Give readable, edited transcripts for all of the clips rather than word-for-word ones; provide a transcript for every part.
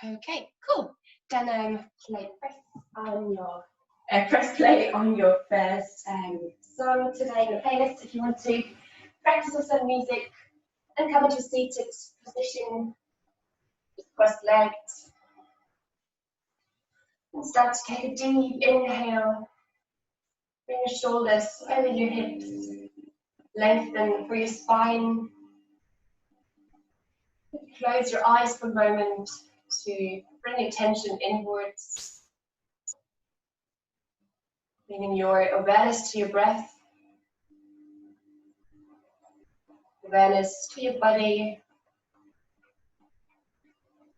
Okay, cool. Then press play on your first song today in the playlist if you want to practice with some music and come into a seated position, just cross legs. And start to take a deep inhale. Bring your shoulders over your hips. Lengthen through your spine. Close your eyes for a moment to bring your attention inwards. Bringing your awareness to your breath. Awareness to your body.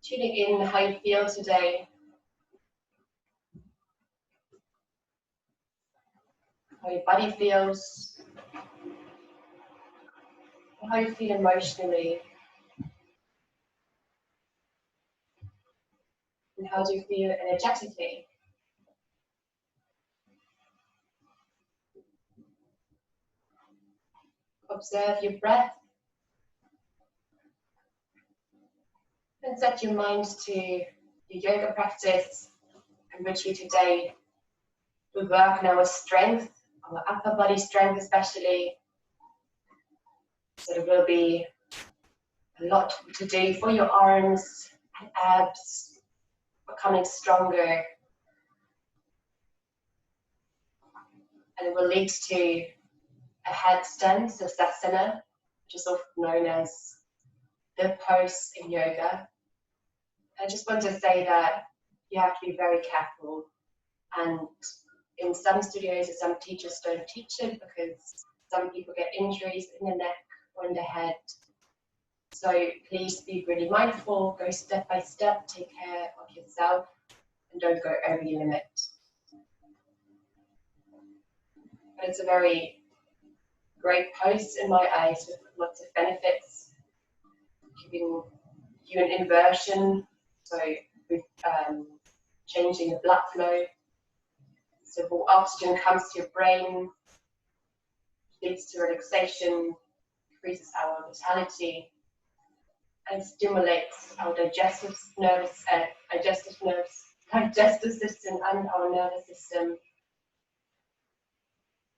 Tuning in how you feel today. How your body feels. How you feel emotionally. And how do you feel energetically? Observe your breath. And set your mind to your yoga practice in which we today will work on our strength, our upper body strength especially. So there will be a lot to do for your arms and abs, becoming stronger. And it will lead to a headstand, so Malasana, which is often known as the pose in yoga. I just want to say that you have to be very careful, and in some studios or some teachers don't teach it because some people get injuries in the neck or in the head. So please be really mindful, go step by step, take care of yourself, and don't go over your limit. But it's a very great pose in my eyes with lots of benefits, giving you an inversion, so with changing the blood flow, so more oxygen comes to your brain, leads to relaxation, increases our vitality, and stimulates our digestive system and our nervous system.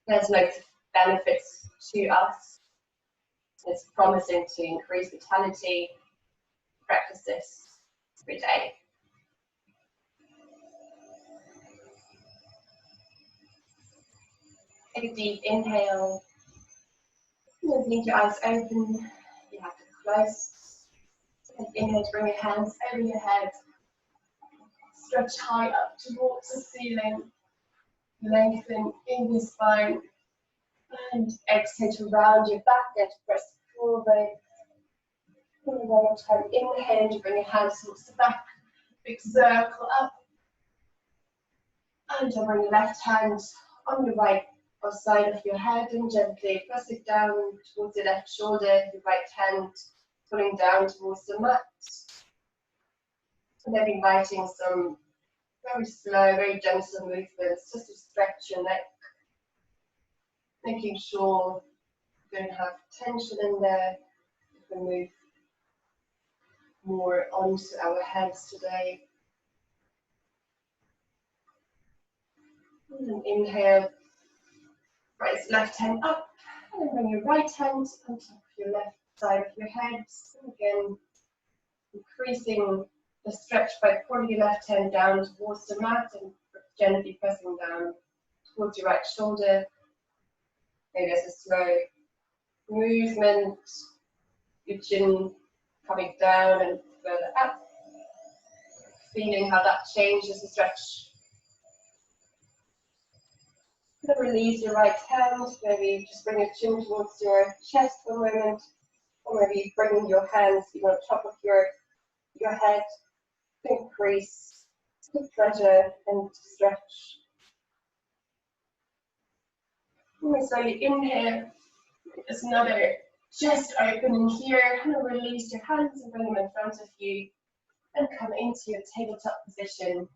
There's loads of benefits to us. It's promising to increase vitality. Practice this every day. Take a deep inhale. And leave your eyes open. You have to close. Take inhale to bring your hands over your head. Stretch high up towards the ceiling. Lengthen in your spine. And exhale to round your back and press forward. And one more time, inhale to bring your hands towards the back. Big circle up. And then bring your left hand on your right side of your head and gently press it down towards the left shoulder, your right hand pulling down towards the mat. And then inviting some very slow, very gentle movements just to stretch your neck. Making sure you don't have tension in there. You can move more onto our heads today. And then inhale. Raise left hand up, and then bring your right hand on top of your left side of your head. And again, increasing the stretch by pulling your left hand down towards the mat and gently pressing down towards your right shoulder. Maybe as a slow movement, your chin coming down and further up. Feeling how that changes the stretch. Then release your right hand, maybe just bring your chin towards your chest for a moment, or maybe bring your hands even on top of your head. Increase the pleasure and stretch. And so you inhale, just another chest opening here, and release your hands and bring them in front of you, and come into your tabletop position.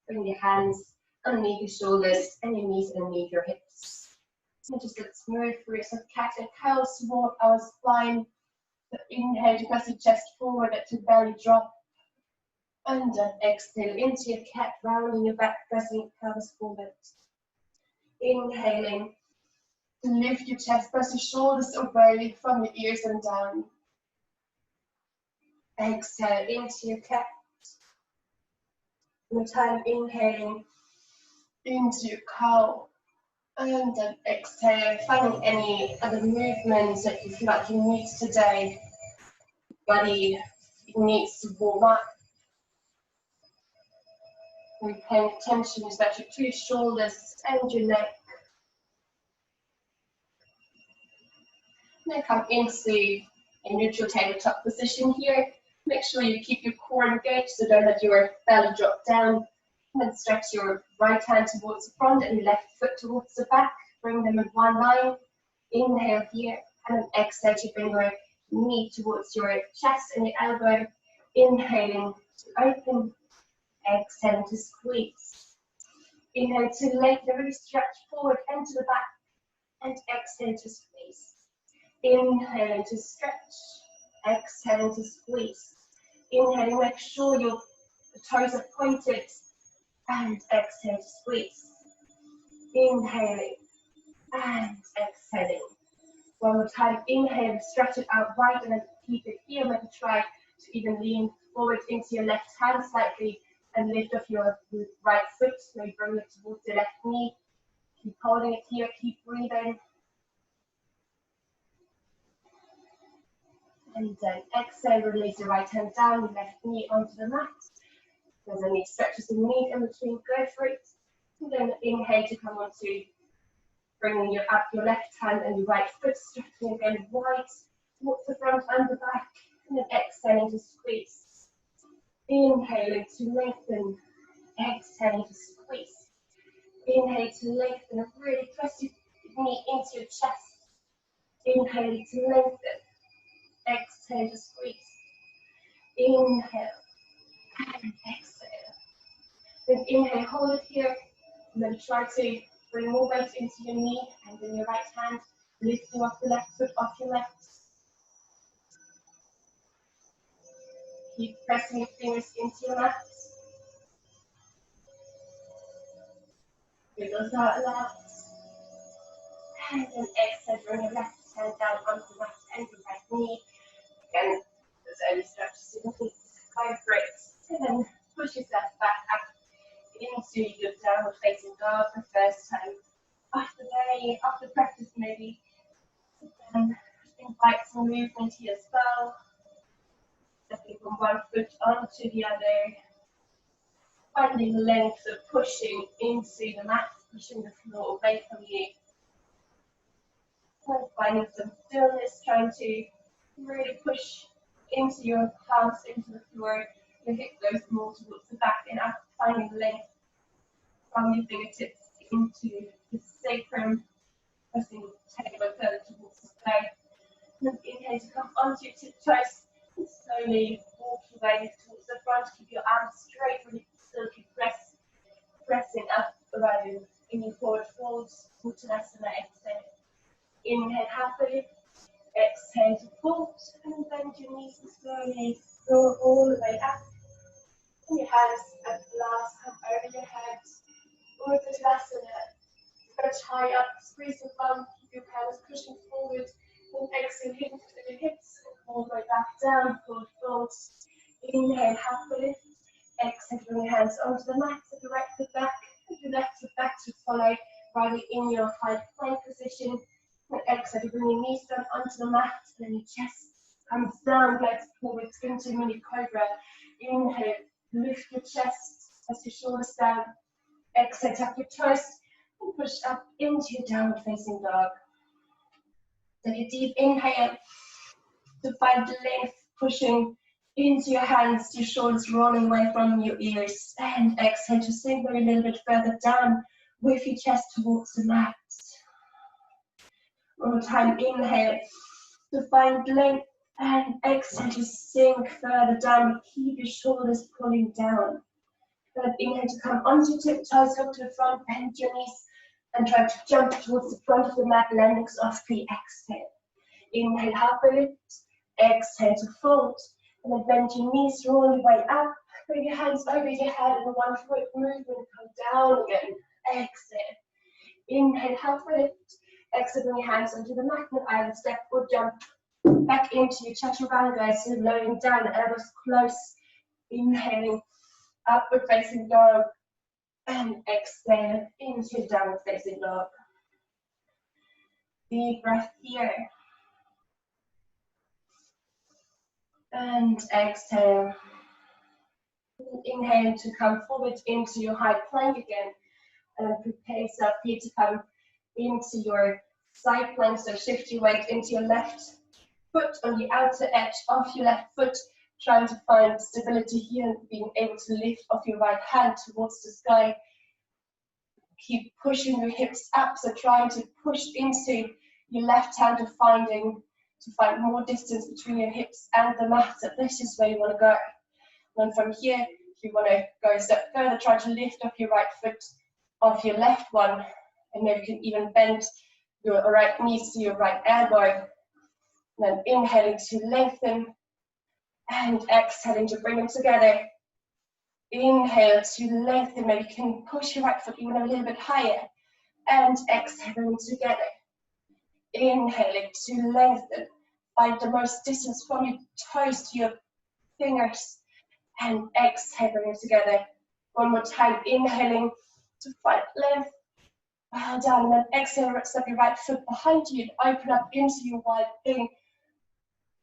Bring your hands underneath your shoulders and your knees underneath your hips. And just let's move through some cat and cow, support our spine. So inhale to press the chest forward, let your belly drop. And then exhale into your cat, rounding your back, pressing your pelvis forward. Inhaling to lift your chest, press your shoulders away from your ears and down. Exhale into your cat. One time inhaling into your cow. And then exhale, finding any other movements that you feel like you need today. Body needs to warm up. We're paying attention especially to your shoulders and your neck. Then come into a neutral tabletop position here. Make sure you keep your core engaged, so don't let your belly drop down. And then stretch your right hand towards the front and your left foot towards the back. Bring them in one line. Inhale here, and then exhale to bring your knee towards your chest and your elbow. Inhaling to open, exhaling to squeeze. Inhale to lengthen, really stretch forward and to the back, and exhale to squeeze. Inhaling to stretch, exhaling to squeeze. Inhaling, make sure your toes are pointed, and exhale to squeeze. Inhaling and exhaling. One more time, inhale, stretch it out wide, and then keep it here. Maybe try to even lean forward into your left hand slightly and lift off your right foot. Maybe bring it towards the left knee. Keep holding it here, keep breathing. And then exhale, release your right hand down, your left knee onto the mat. If there's any stretches in the knee in between, go for it. And then inhale to come on to bringing up your left hand and your right foot, stretching again wide towards the front and the back. And then exhaling to squeeze. Inhaling to lengthen, exhaling to squeeze. Inhale to lengthen and really press your knee into your chest. Inhale to lengthen. Exhale to squeeze. Inhale and exhale. Then inhale, hold it here, and then try to bring more weight into your knee and then your right hand, lifting off the left foot off your left. Keep pressing your fingers into your mat. Wiggles out loud. And then exhale, bring your left hand down onto the mat and your right knee. Again, there's only stretches in the feet. Go for it. And then push yourself back up into your downward facing dog the first time of the day, after practice maybe. And invite some movement here as well. Stepping from one foot onto the other. Finding length of pushing into the mat, pushing the floor away from you. And finding some stillness, trying to really push into your palms, into the floor. Your hip goes more towards the back and up, finding length from your fingertips into the sacrum, pressing the tailbone further towards the sky. And then inhale to come onto your tiptoes and slowly walk your way towards the front. Keep your arms straight, really still keep pressing up around in your forward folds. Malasana, exhale. Inhale happily. Exhale to fold and bend your knees and slowly roll all the way up. And your hands at last come over your head. Malasana. Stretch high up, squeeze the bum, keep your pelvis pushing forward. And exhale, lift your hips and all the way back down, forward folds. Inhale happily. Exhale, bring your hands onto the mat, set your right foot back, and your left foot back to follow, riding in your high plank position. And exhale, bring your knees down onto the mat, and then your chest comes down, legs forward into mini cobra. Inhale, lift your chest, press your shoulders down. Exhale, tap your toes, and push up into your downward facing dog. Take a deep inhale to find the length, pushing into your hands, your shoulders rolling away from your ears. And exhale to sink a little bit further down with your chest towards the mat. One more time, inhale to find length and exhale to sink further down. Keep your shoulders pulling down. Then inhale to come onto your tiptoes, look to the front, bend your knees, and try to jump towards the front of the mat, landing softly. Exhale. Inhale, half a lift. Exhale to fold. And then bend your knees, roll your way up. Bring your hands over your head in a one foot movement. Come down again. Exhale. Inhale, halfway lift. Exhale, bring your hands onto the mat and either step or jump back into your Chaturanga. So lowering down, elbows close. Inhaling, upward facing dog. And exhale into downward facing dog. Deep breath here. And exhale. Inhale to come forward into your high plank again. And prepare yourself here to come into your side plank. So shift your weight into your left foot on the outer edge of your left foot. Trying to find stability here and being able to lift off your right hand towards the sky. Keep pushing your hips up. So trying to push into your left hand and to find more distance between your hips and the mat. So this is where you want to go. And from here, if you want to go a step further, try to lift up your right foot off your left one. And maybe you can even bend your right knees to your right elbow. And then inhaling to lengthen. And exhaling to bring them together. Inhale to lengthen. Maybe you can push your right foot even a little bit higher. And exhaling together. Inhaling to lengthen. Find the most distance from your toes to your fingers. And exhaling together. One more time. Inhaling to find length. Well done. And then exhale, step your right foot behind you and open up into your wide thing.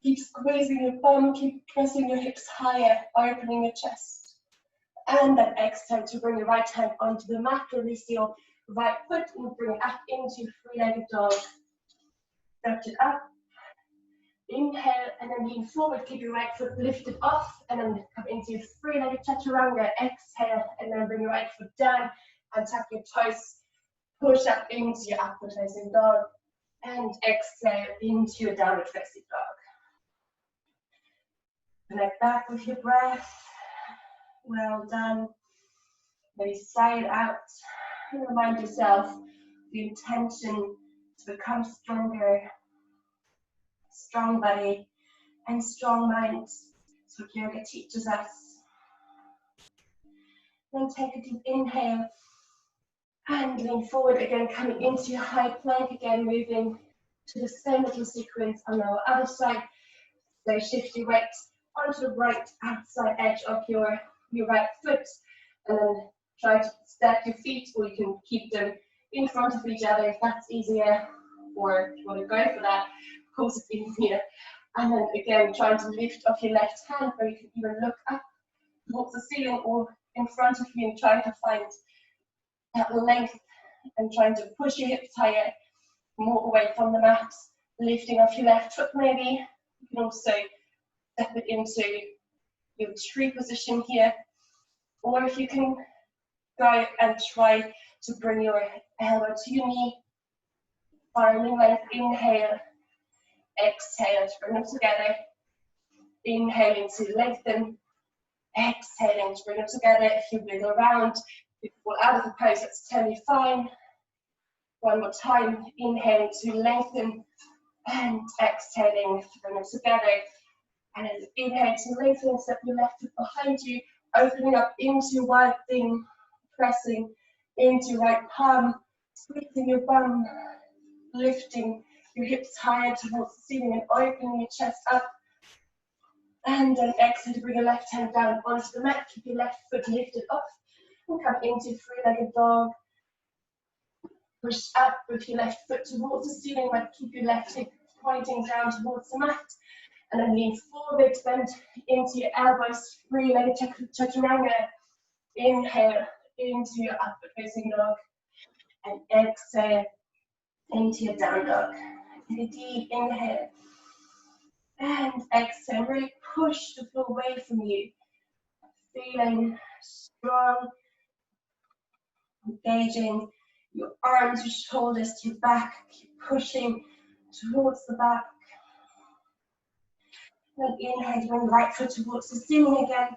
Keep squeezing your bum, keep pressing your hips higher, opening your chest. And then exhale to bring your right hand onto the mat. Release your right foot and bring it up into three-legged dog. Lift it up. Inhale and then lean forward. Keep your right foot lifted off and then come into your three-legged Chaturanga. Exhale and then bring your right foot down and tap your toes. Push up into your upward facing dog. And exhale into your downward facing dog. Connect back with your breath. Well done. Maybe sigh it out and remind yourself the intention to become stronger. Strong body and strong mind. That's what yoga teaches us. Then take a deep inhale and lean forward again, coming into your high plank again, moving to the same little sequence on our other side. So shift your weight onto the right outside edge of your right foot and then try to stack your feet, or you can keep them in front of each other if that's easier, or if you want to go for that, of course it's easier. And then again, trying to lift off your left hand, or you can even look up towards the ceiling or in front of you and trying to find that length and trying to push your hips higher, more away from the mat, lifting off your left foot maybe. You can also step it into your tree position here, or if you can go and try to bring your elbow to your knee, finding length, inhale, exhale to bring them together, inhaling to lengthen, exhaling to bring them together. If you wiggle around, if you fall out of the pose, that's totally fine. One more time, inhaling to lengthen and exhaling to bring them together. And as inhale to lengthen, step your left foot behind you, opening up into wide thing, pressing into right palm, squeezing your bum, lifting your hips higher towards the ceiling and opening your chest up. And then exhale to bring your left hand down onto the mat, keep your left foot lifted off, and come into three-legged dog. Push up with your left foot towards the ceiling, but keep your left hip pointing down towards the mat. And then lean forward, bend into your elbows, three-legged Chaturanga. Inhale into your upward facing dog. And exhale into your down dog. Take a deep inhale. And exhale, really push the floor away from you. Feeling strong. Engaging your arms, your shoulders to your back. Keep pushing towards the back. And inhale to bring the right foot towards the ceiling again.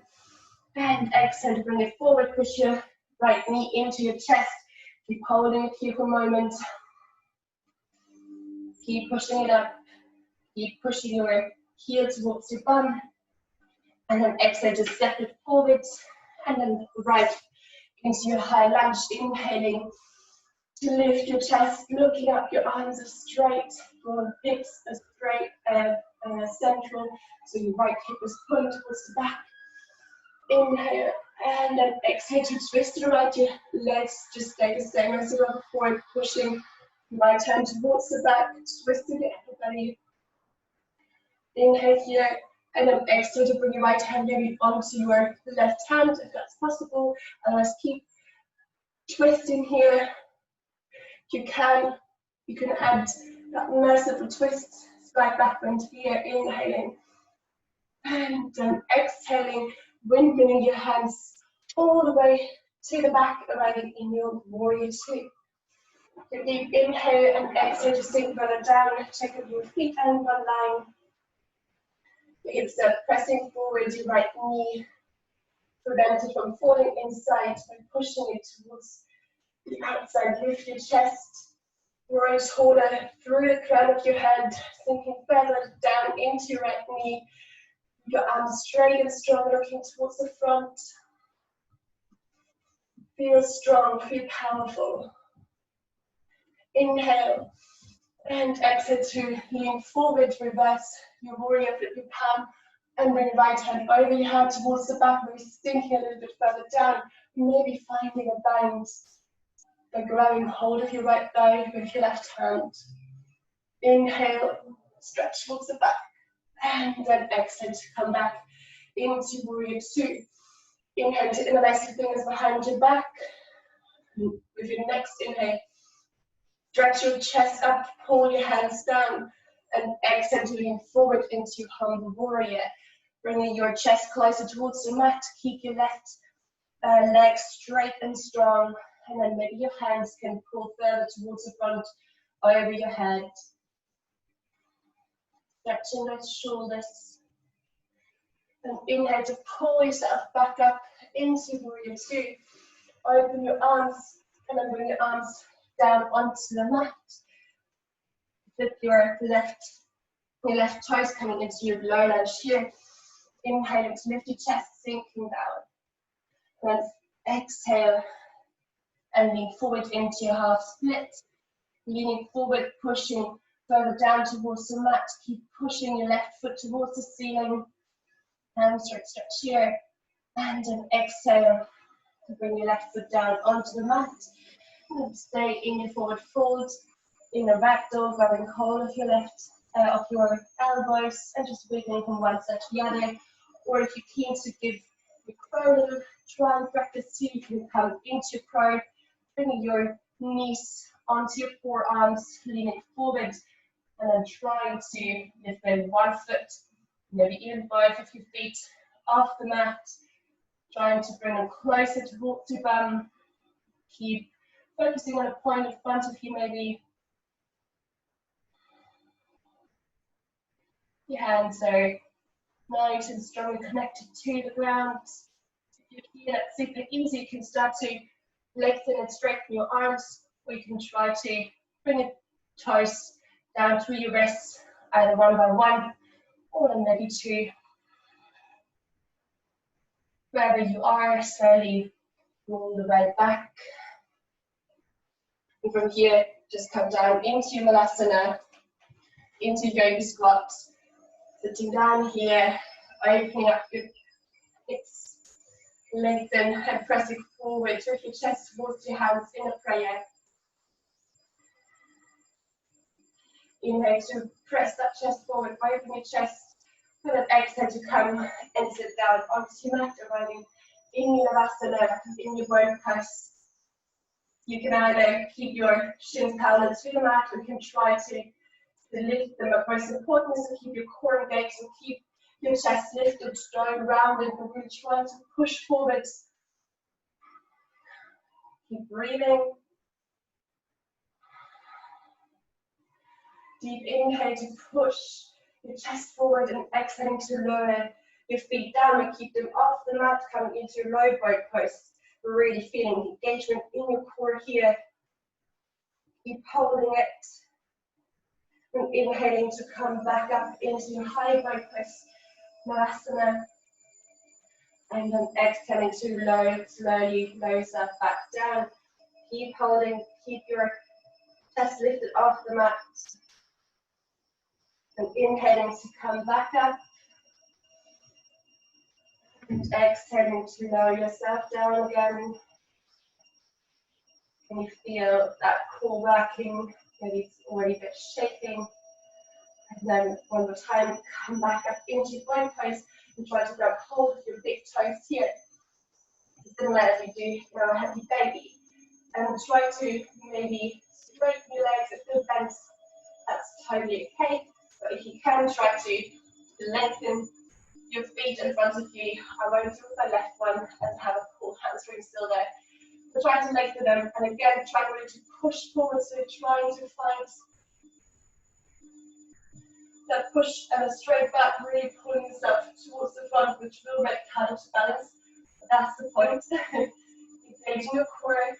And exhale to bring it forward. Push your right knee into your chest. Keep holding it here for a moment. Keep pushing it up. Keep pushing your heel towards your bum. And then exhale, just step it forward. And then right into your high lunge, inhaling to lift your chest, looking up, your arms are straight, your hips are straight, central, so your right hip is pointing towards the back. Inhale, and then exhale to twist it around, your legs just stay the same as you were before, pushing your right hand towards the back, twisting the upper belly. Inhale here, and then exhale to bring your right hand maybe onto your left hand, if that's possible. Otherwise, keep twisting here. You can add that merciful twist, slide backward here, inhaling. And then exhaling, windmilling your hands all the way to the back, arriving in your warrior two. A deep inhale and exhale to sink further down, check up your feet and one line. Your hips are pressing forward, your right knee prevented from falling inside by pushing it towards the outside. Lift your chest, right shoulder through the crown of your head, sinking further down into your right knee. Your arms straight and strong, looking towards the front. Feel strong, feel powerful. Inhale and exhale to lean forward, reverse your warrior, flip your palm, and bring your right hand over your head towards the back, maybe sinking a little bit further down, maybe finding a bind, by grabbing hold of your right thigh with your left hand. Inhale, stretch towards the back, and then exhale to come back into warrior two. Inhale to interlace your fingers behind your back. With your next inhale, stretch your chest up, pull your hands down, and exhale to lean forward into your humble warrior. Bringing your chest closer towards the mat, keep your left leg straight and strong, and then maybe your hands can pull further towards the front, over your head. Stretching those shoulders. And inhale to pull yourself back up into warrior two. Open your arms, and then bring your arms down onto the mat. Flip your left toes coming into your low lunge here. Inhaling to lift your chest, sinking down. Then exhale and lean forward into your half split. Leaning forward, pushing further down towards the mat. Keep pushing your left foot towards the ceiling. Hamstring stretch here. And then exhale to bring your left foot down onto the mat. And stay in your forward fold, in a ragdoll, grabbing hold of your of your elbows and just wiggling from one side to the other. Or if you're keen to give your crow a little try and practice too, you can come into crow, bringing your knees onto your forearms, leaning forward, and then trying to lift maybe one foot, maybe even both of your feet off the mat, trying to bring them closer towards your bum. Keep focusing on a point in front of you, maybe. Your hands are nice and strongly connected to the ground. If you're here, that's super easy. You can start to lengthen and straighten your arms, or you can try to bring your toes down through your wrists, either one by one, or then maybe two. Wherever you are, slowly roll the way back. And from here, just come down into Malasana, into yoga squat. Sitting down here, opening up your hips, lengthen and pressing forward with your chest towards your hands in a prayer. Inhale to press that chest forward, open your chest, and then exhale to come and sit down onto your mat, arriving in your Malasana, in your bone press. You can either keep your shins parallel to the mat, or you can try to lift them, but most important is to keep your core engaged and keep your chest lifted, strong, rounded, and really try to push forward. Keep breathing. Deep inhale to push your chest forward and exhaling to lower your feet down and keep them off the mat, coming into your low boat pose. Really feeling engagement in your core here. Keep holding it. And inhaling to come back up into your high boat pose, Malasana. And then exhaling to lower, slowly lower yourself back down. Keep holding, keep your chest lifted off the mat. And inhaling to come back up. And exhaling to lower yourself down again. Can you feel that core working? Maybe it's already a bit shaking. And then one more time, come back up into plank pose and try to grab hold of your big toes here. Similar as we do in our happy baby. And try to maybe straighten your legs if they're bent. That's totally okay. But if you can, try to lengthen your feet in front of you. I won't do my left one and have a full hamstring still there. But try to lengthen them, and again, try really to push forward, so you're trying to find that push and a straight back, really pulling yourself towards the front, which will make it harder to balance. But that's the point. Engaging your core,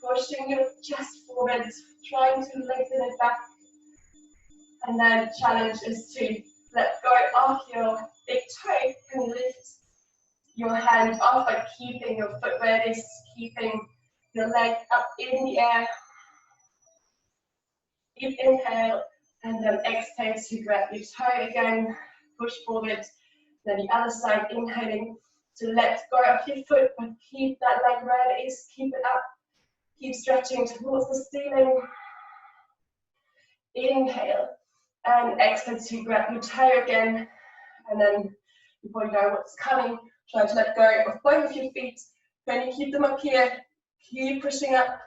pushing your chest forward, trying to lengthen it back. And then the challenge is to let go of your big toe and lift your hand off by keeping your foot where it is, keeping your leg up in the air. Deep inhale, and then exhale to grab your toe again, push forward. Then the other side, inhaling to let go of your foot, but keep that leg where it is, keep it up, keep stretching towards the ceiling. Inhale, and exhale to grab your toe again, and then before you know what's coming, try to let go of both of your feet. When you keep them up here, keep pushing up,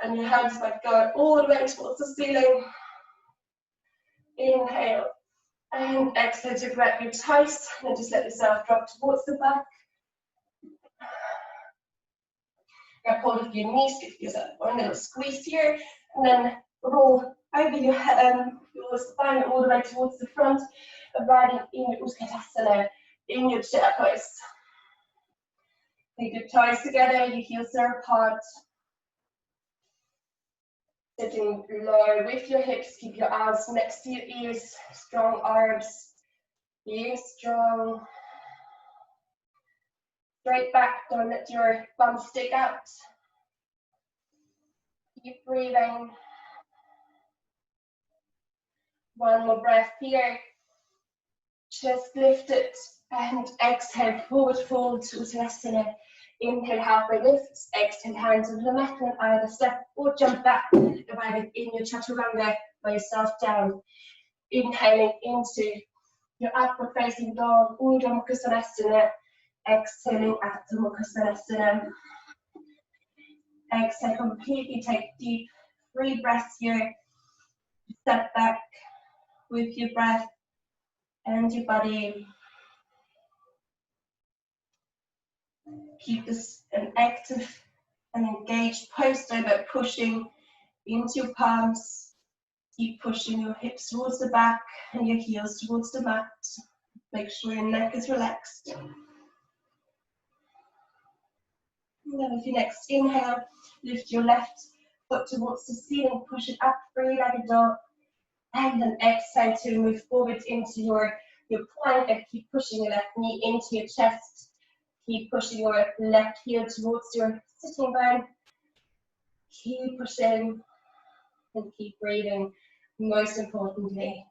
and your hands might go all the way towards the ceiling. Inhale, and exhale to grab your toes, and just let yourself drop towards the back. Grab hold of your knees, give yourself one little squeeze here, and then roll over your spine all the way towards the front, riding in your Utkatasana, in your chair pose. Take your toes together, your heels are apart. Sitting low with your hips, keep your arms next to your ears, strong arms, being strong. Straight back, don't let your bum stick out. Keep breathing. One more breath here. Chest lifted and exhale, forward fold to Uttanasana. Inhale, halfway lift, exhale, hands on the mat and either step or jump back, dividing in your Chaturanga by yourself down. Inhaling into your upward facing dog, Urdhva Mukha Svanasana. Exhaling Adho Mukha Svanasana. Exhale, completely take deep, free breaths here. Step back with your breath and your body. Keep this an active and engaged posture by pushing into your palms. Keep pushing your hips towards the back and your heels towards the mat. Make sure your neck is relaxed. And then with your next inhale, lift your left foot towards the ceiling, push it up, three-legged dog. And then exhale to move forward into your plank and keep pushing your left knee into your chest. Keep pushing your left heel towards your sitting bone. Keep pushing and keep breathing, most importantly.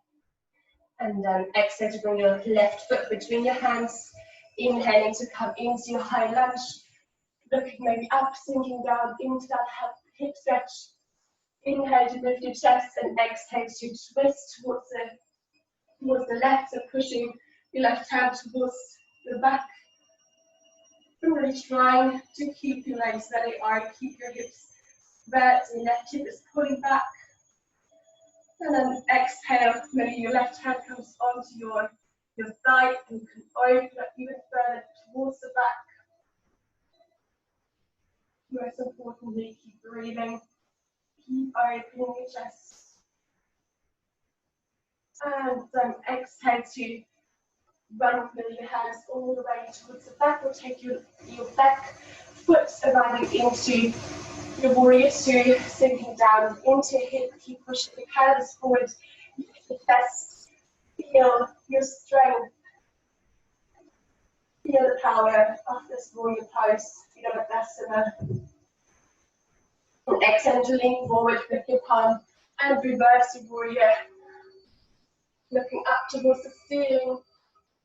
And then exhale to bring your left foot between your hands. Inhaling to come into your high lunge. Looking maybe up, sinking down into that hip stretch. Inhale to lift your chest and exhale to twist towards the left, so pushing your left hand towards the back. And really trying to keep your legs where they are, keep your hips where the left hip is pulling back. And then exhale, maybe your left hand comes onto your thigh and you can open it even further towards the back. Most importantly, keep breathing. Keep opening your chest. And then exhale to run with your hands all the way towards the back, or take your back foot arriving into your warrior two, sinking down into your hip. Keep pushing the pelvis forward, lift the chest, feel your strength. Feel the power of this warrior pose, Malasana. And exhale to lean forward with your palm and reverse your warrior. Looking up towards the ceiling.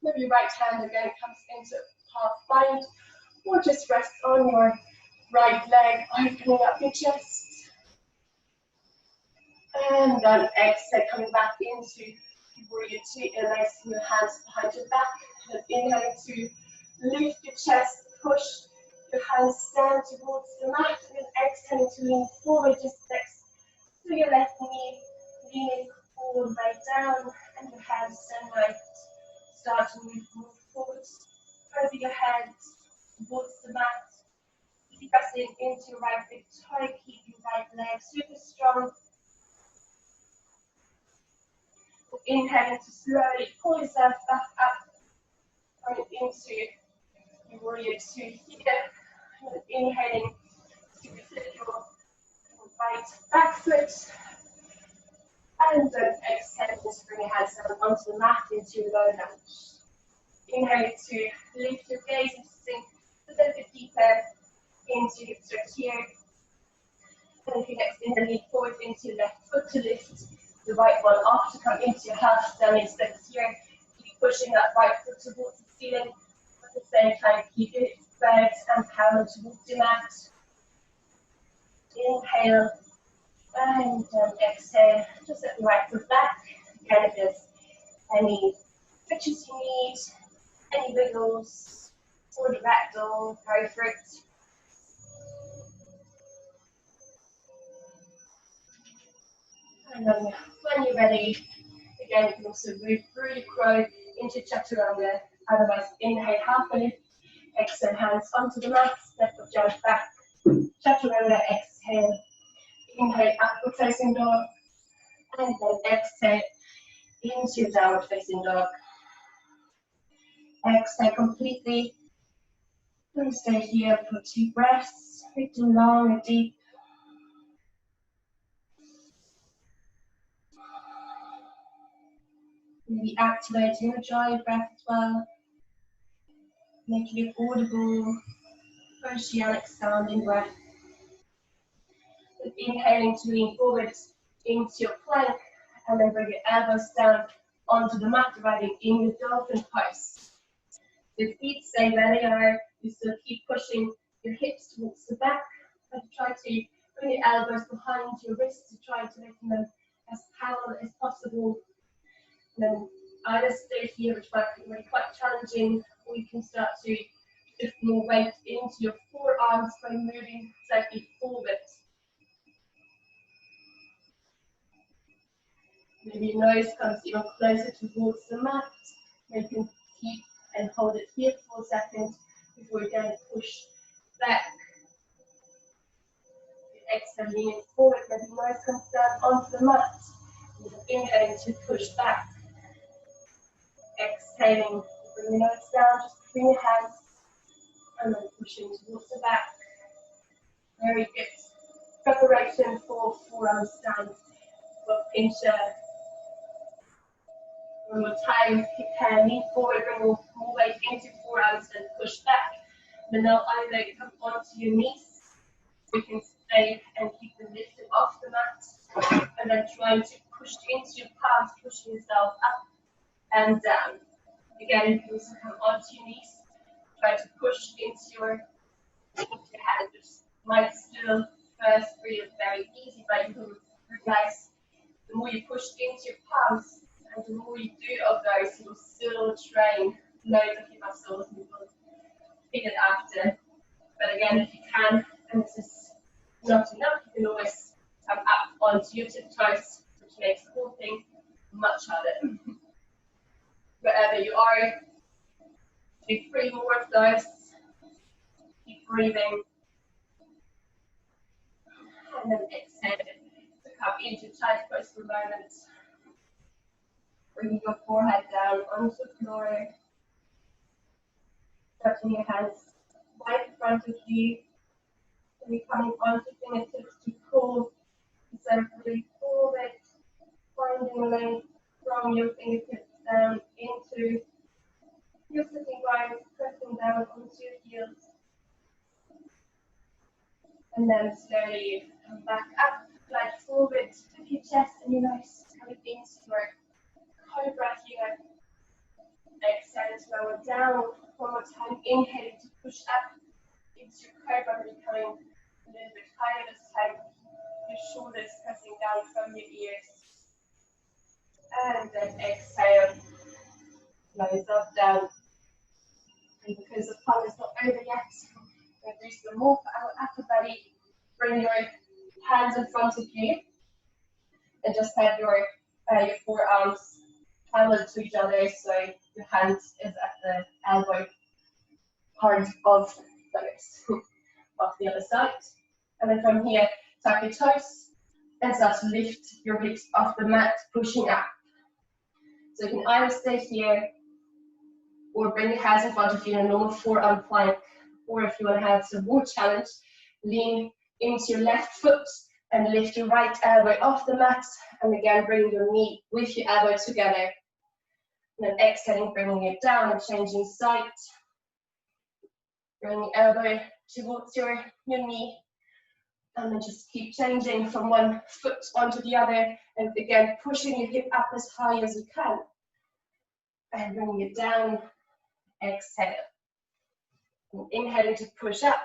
Maybe your right hand again comes into half bind, or just rest on your right leg, opening up your chest. And then exhale, coming back into warrior two, placing your hands behind your back. And inhaling to lift your chest, push your hands down towards the mat, and then exhaling to lean forward, just next to your left knee, leaning all the way down, and your hands turn right. Start to move forward over your head towards the mat. Keep pressing into your right big toe, keep your right leg super strong. Inhaling to slowly pull yourself back up, going into your warrior two here. And inhaling to flip your right back foot. And then exhale, just bring your hands down onto the mat into low lunge. Inhale to lift your gaze and sink a little bit deeper into your stretch here. And if you next inhale, lean forward into your left foot to lift the right one off to come into your half standing stance here. Keep pushing that right foot towards the ceiling. At the same time, keep your hips spread and parallel towards your mat. Inhale and exhale. Just let the right foot back. Again, if there's any stretches you need, any wiggles, or the ragdoll, go for it. And then when you're ready, again, you can also move through your crow into Chaturanga. Otherwise, inhale, half a lift, exhale, hands onto the mat, step of jump back. Chaturanga, exhale. Inhale, upward facing dog. And then exhale into downward facing dog. Exhale completely. And stay here for 2 breaths. Breathing long and deep. Maybe activating the dry breath as well. Making it audible, oceanic sounding breath. With inhaling to lean forward into your plank, and then bring your elbows down onto the mat, arriving in your dolphin pose. Your feet stay where they are. You still keep pushing your hips towards the back, but try to bring your elbows behind your wrists to try to make them as parallel as possible. And then either stay here, which might be really quite challenging, or you can start to shift more weight into your forearms by moving slightly forward. Maybe your nose comes even closer towards the mat. You can keep and hold it here for a second before you then push back. Exhale, leaning forward, maybe nose comes down onto the mat. Inhaling to push back. Exhaling, bring your nose down, just between your hands, and then pushing towards the back. Very good. Preparation for forearm stand for pincher. One more time, you can lean forward, bring more weight into forearms and push back. Then now either come onto your knees, we can stay and keep them lifted off the mat, and then trying to push into your palms, pushing yourself up and down. Again, you can also come onto your knees, try to push into your hands, which might still first feel very easy, but you can realize the more you push into your palms, and the more you do of those, you will still train loads of your muscles, and you will feel it after. But again, if you can, and this is not enough, you can always come up onto your tiptoes, which makes the whole thing much harder. Wherever you are, do 3 more of those. Keep breathing. And then exhale to come into tight pose for a moment. Bringing your forehead down onto the floor. Touching your hands right in front of you. And you're coming onto fingertips to pull instead of really forward. Finding length from your fingertips down into your sitting bones pressing down onto your heels. And then slowly come back up, glide forward, tuck your chest and your nose coming into your cobra here. Exhale to lower down. One more time, inhaling to push up into your cobra, becoming a little bit higher this time. Your shoulders pressing down from your ears. And then exhale, slow yourself down. And because the fun is not over yet, we're going to do some more for our upper body. Bring your hands in front of you and just have your forearms parallel to each other, so your hand is at the elbow part of the other side. And then from here, tap your toes and start to lift your hips off the mat, pushing up. So you can either stay here or bring your hands in front of you in a normal forearm plank, or if you want to have some more challenge, lean into your left foot and lift your right elbow off the mat, and again bring your knee with your elbow together. And then exhaling, bringing it down and changing side. Bring the elbow towards your knee, and then just keep changing from one foot onto the other, and again pushing your hip up as high as you can. And bringing it down, exhale. And inhaling to push up,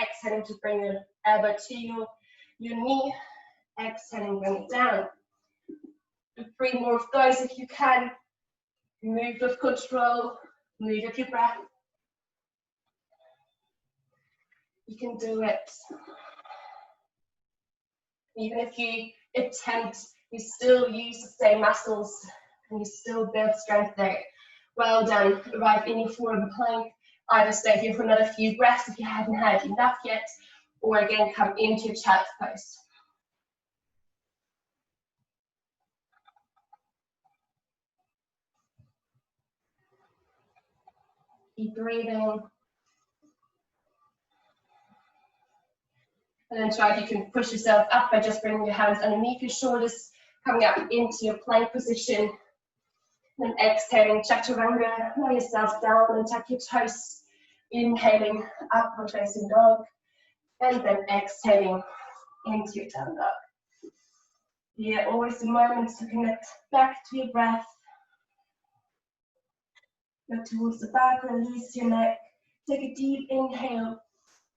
exhaling to bring your elbow to your knee, exhaling, bring it down. Do 3 more of those if you can. Move with control, move with your breath. You can do it. Even if you attempt, you still use the same muscles and you still build strength there. Well done. Arrive in your forearm plank. Either stay here for another few breaths if you haven't had enough yet, or again come into your child pose. Keep breathing. And then try if you can push yourself up by just bringing your hands underneath your shoulders, coming up into your plank position. And exhaling, Chaturanga, lower yourself down and tuck your toes. Inhaling, upward facing dog. And then exhaling into your down dog. Yeah, always a moment to connect back to your breath. Look towards the back, release your neck. Take a deep inhale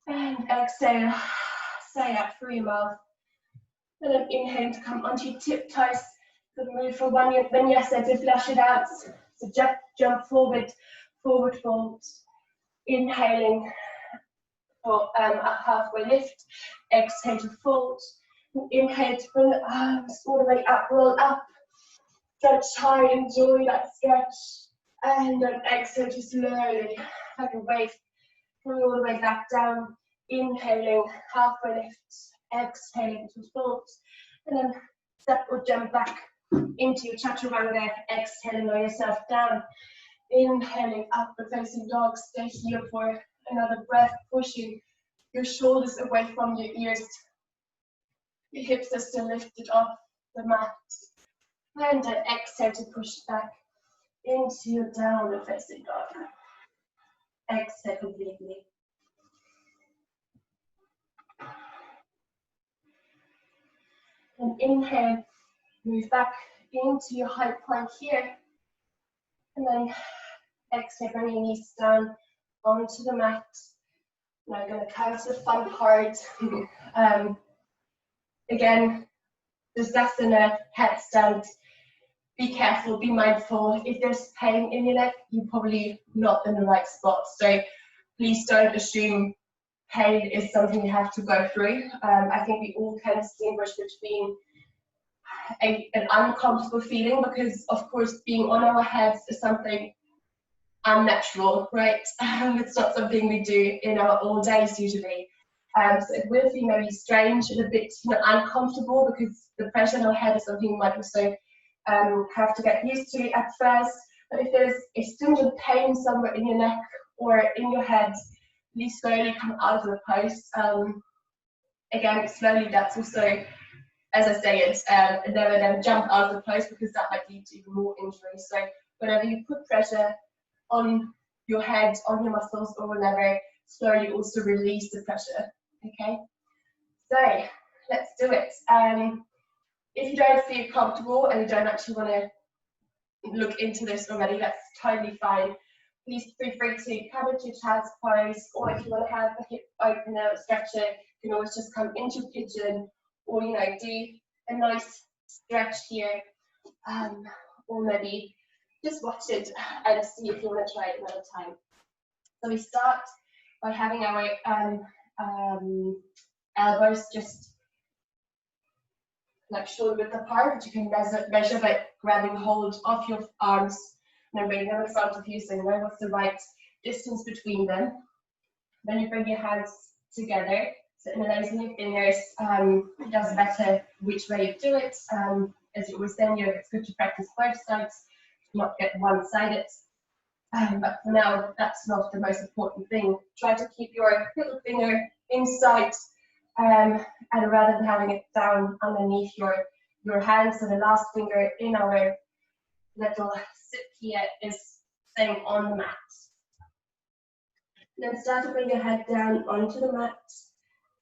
and exhale. Say out through your mouth. And then inhale to come onto your tiptoes. Good move for one vinyasa to flush it out. So jump forward, forward fold. Inhaling for a halfway lift. Exhale to fold. Inhale to bring the arms all the way up, roll up. Stretch high, enjoy that stretch. And then exhale to slowly, like a wave, coming all the way back down. Inhaling, halfway lift. Exhaling to fold. And then step or jump back into your Chaturanga. Exhaling, lower yourself down. Inhaling, upward facing dog. Stay here for another breath, pushing your shoulders away from your ears. Your hips are still lifted off the mat. And then exhale to push back into your downward facing dog. Exhale completely. And inhale, move back into your high plank here. And then exhale, bring your knees down onto the mat. Now I'm going to count the fun part. Again, the Malasana headstand. Be careful, be mindful. If there's pain in your neck, you're probably not in the right spot. So please don't assume pain is something you have to go through. I think we all can distinguish between an uncomfortable feeling, because of course being on our heads is something unnatural, right? It's not something we do in our all days usually. So it will feel maybe strange and a bit uncomfortable, because the pressure on our head is something you might also have to get used to at first. But if there's a stringent pain somewhere in your neck or in your head, please slowly come out of the pose. Again, slowly, that's also, as I say it, never jump out of the pose, because that might lead to even more injury. So whenever you put pressure on your head on your muscles or whatever, slowly also release the pressure. Okay, so let's do it. If you don't feel comfortable and you don't actually want to look into this already, that's totally fine. Please feel free to come into child's pose, or if you want to have the hip opener stretcher, you can always just come into pigeon, or do a nice stretch here, or maybe just watch it and see if you want to try it another time. So we start by having our elbows just like shoulder width apart, which you can measure by grabbing hold of your arms and then bring them in front of you, so you know what's the right distance between them. Then you bring your hands together, so interlacing your fingers. It doesn't matter which way you do it. As you always say, it's good to practice both sides, not get one-sided. But for now, that's not the most important thing. Try to keep your little finger inside, and rather than having it down underneath your hand. So the last finger in our little sit here is staying on the mat. Then start to bring your head down onto the mat.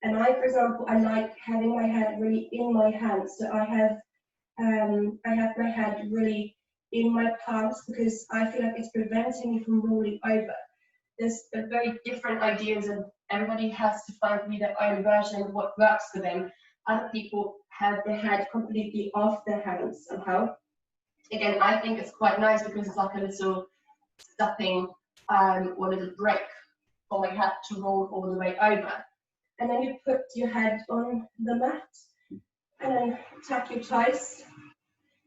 And I, for example, I like having my head really in my hands. So I have my head really in my palms, because I feel like it's preventing me from rolling over. There's very different ideas, and everybody has to find their own version of what works for them. Other people have their head completely off their hands somehow. Again, I think it's quite nice because it's like a little stopping or a little break for my head to roll all the way over. And then you put your head on the mat and then tuck your toes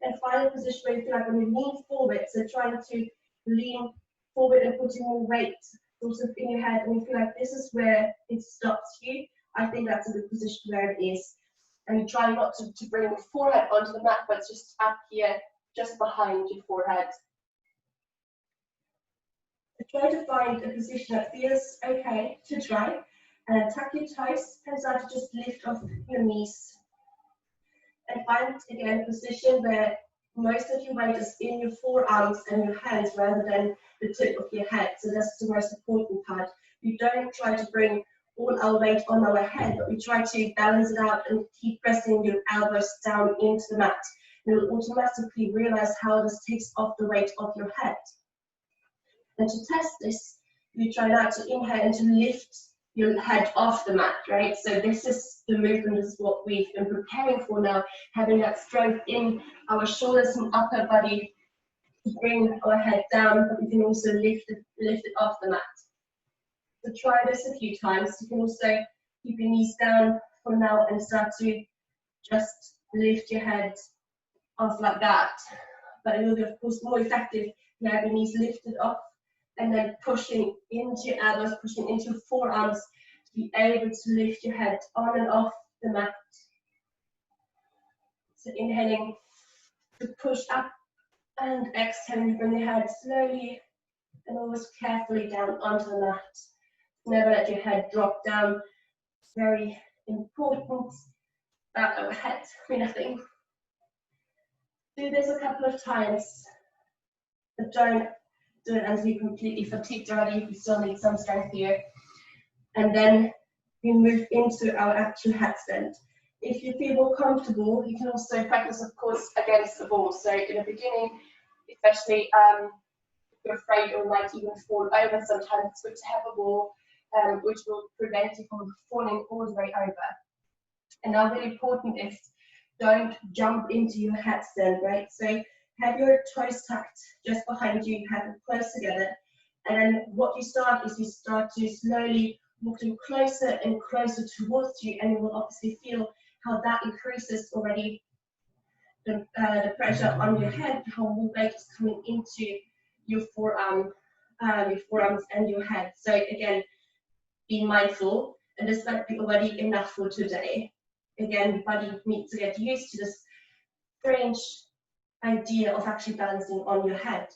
and find a position where you feel like when you lean forward, so trying to lean forward and putting more weight sort of in your head, and you feel like this is where it stops you. I think that's a good position where it is. And you try not to bring your forehead onto the mat, but it's just up here, just behind your forehead. So try to find a position that feels okay to try, and tuck your toes and start to just lift off your knees. And find, again, a position where most of your weight is in your forearms and your hands rather than the tip of your head. So that's the most important part. We don't try to bring all our weight on our head, but we try to balance it out and keep pressing your elbows down into the mat. You'll automatically realize how this takes off the weight of your head. And to test this, you try now to inhale and to lift your head off the mat, right? So this is the movement, this is what we've been preparing for now, having that strength in our shoulders and upper body to bring our head down, but we can also lift it off the mat. So try this a few times. You can also keep your knees down for now and start to just lift your head off like that. But it will be, of course, more effective if you have your knees lifted off and then pushing into your elbows, pushing into your forearms to be able to lift your head on and off the mat. So inhaling to push up and exhaling, bring your head slowly and always carefully down onto the mat. Never let your head drop down. It's very important that our head be nothing. Do this a couple of times, but don't do it until you're completely fatigued already. You still need some strength here. And then we move into our actual headstand. If you feel more comfortable, you can also practice, of course, against the wall. So in the beginning, especially if you're afraid or might even fall over, sometimes it's good to have a wall which will prevent you from falling all the way over. And now really important is don't jump into your headstand, right? So have your toes tucked just behind you, have them close together. And then what you start is you start to slowly walk them closer and closer towards you, and you will obviously feel how that increases already the pressure on your head, how more weight is coming into your forearms and your head. So again, be mindful, and this might be already enough for today. Again, your body needs to get used to this strange idea of actually balancing on your head.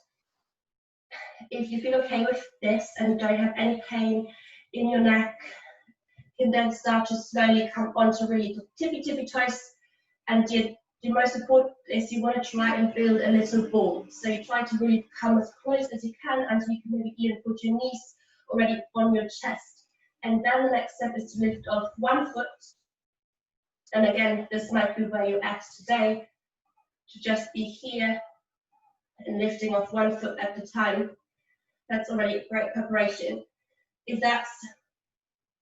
If you feel okay with this and you don't have any pain in your neck, you can then start to slowly come onto really the tippy toes and your the most important is you want to try and build a little ball. So you try to really come as close as you can until you can maybe even put your knees already on your chest. And then the next step is to lift off one foot. And again, this might be where you're at today, to just be here and lifting off one foot at a time. That's already a great preparation. If that's